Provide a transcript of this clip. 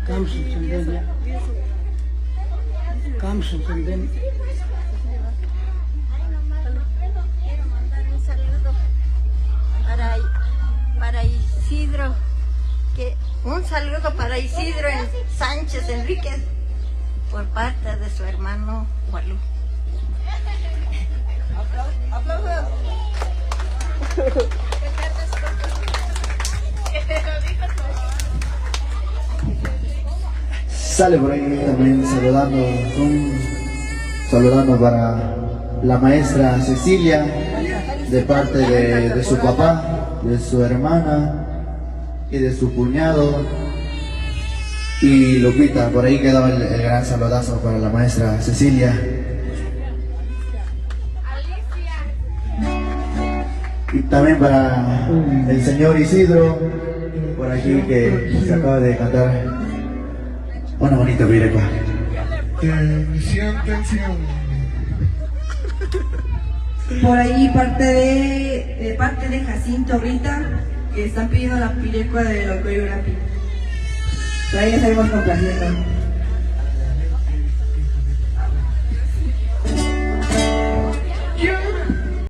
Kamsa Chandenya. Kamsa Chandenya. Quiero mandar un saludo para Isidro, un saludo para Isidro Sánchez Enríquez por parte de su hermano Walú. ¡Aplausos! Sale por ahí también saludando para la maestra Cecilia, de parte de su papá, de su hermana y de su cuñado. Y Lupita, por ahí quedaba el gran saludazo para la maestra Cecilia. Y también para el señor Isidro, por aquí que se acaba de cantar una bonita pirecua. Por ahí de parte de Jacinto Rita, que están pidiendo la pirecua de Locoyo Grapi. Por ahí les estaremos complaciendo.